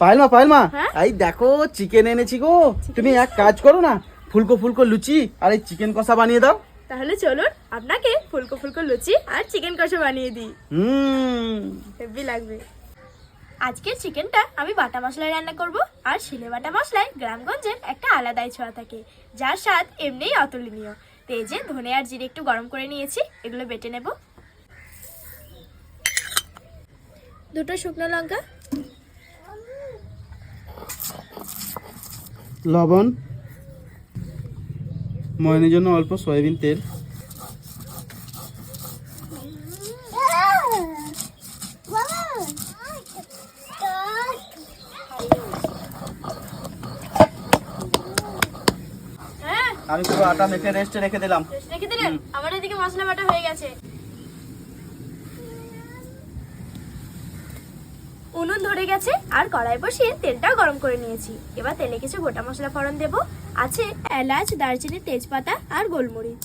পায়েল মা হ্যাঁ? এই দেখো চিকেন এনেছি গো। তুমি এক কাজ করো না, ফুলকো ফুলকো লুচি আর এই চিকেন কষা বানিয়ে দাও। তাহলে চলুন আপনাকে ফুলকো ফুলকো লুচি আর চিকেন কষা বানিয়ে দিই। হেভি লাগবে। আজকের চিকেনটা আমি বাটা মশলায় রান্না করব, আর শিলে বাটা মশলায় গ্রামগঞ্জের একটা আলাদাই ছোঁয়া থাকে, যার স্বাদ এমনিই অতুলনীয়। তেজে ধনে আর জিরে একটু গরম করে নিয়েছি, এগুলো বেটে নেব। দুটো শুকনো লঙ্কা, লবণ, ময়নের জন্য অল্প সয়াবিন তেল, আমি পুরো আটা মেখে রেস্টে রেখে দিলাম। রেখে দিলেন? আমার এদিকে মশলা বাটা হয়ে গেছে। উনুন ধরে গেছে আর কড়াই বসিয়ে তেলটাও গরম করে নিয়েছি। এবার তেলে কিছু গোটা মশলা ফোড়ন দেব। আছে এলাচ, দারচিনি, তেজপাতা আর গোলমরিচ।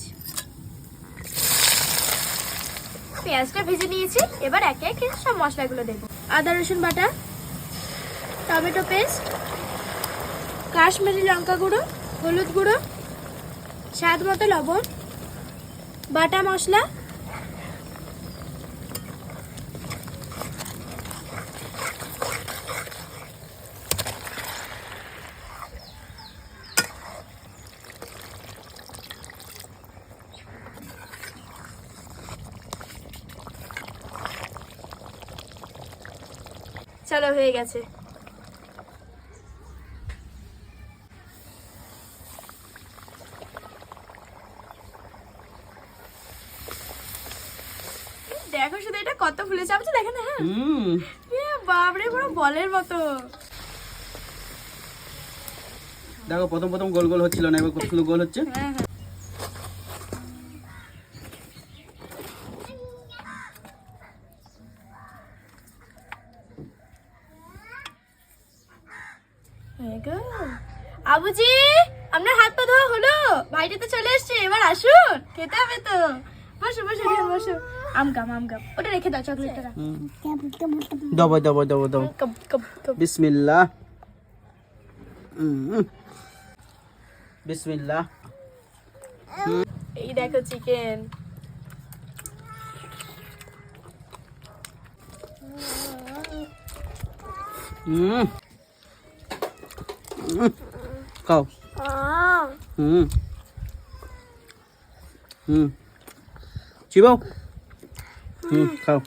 পেঁয়াজটা ভেজে নিয়েছি, এবার একে একে সব মশলাগুলো দেব। আদা রসুন বাটা, টমেটো পেস্ট, কাশ্মীরি লঙ্কা গুঁড়ো, হলুদ গুঁড়ো, স্বাদ মতো লবণ, বাটা মশলা, চলো হয়ে গেছে। দেখো শুধু এটা কত ফুলে চাপছে, দেখেন না? হ্যাঁ বাপরে, পুরো বলের মতো। দেখো প্রথম প্রথম গোল গোল হচ্ছিল না, এবার কত সুন্দর গোল হচ্ছে। হ্যাঁ হ্যাঁ, আবুজি আপনার হাত পা ধোয়া হলো? ভাইটা তো চলে এসছে, এবার আসুন, খেতে হবে তো। বসো বসো বসো। আম গাম ওটা রেখে দাও, চকলেটটা রাখো। দাও দাও দাও দাও। Cup cup cup. বিসমিল্লাহ। বিসমিল্লাহ। এই দেখো চিকেন। খাও। চিবাও। খাও।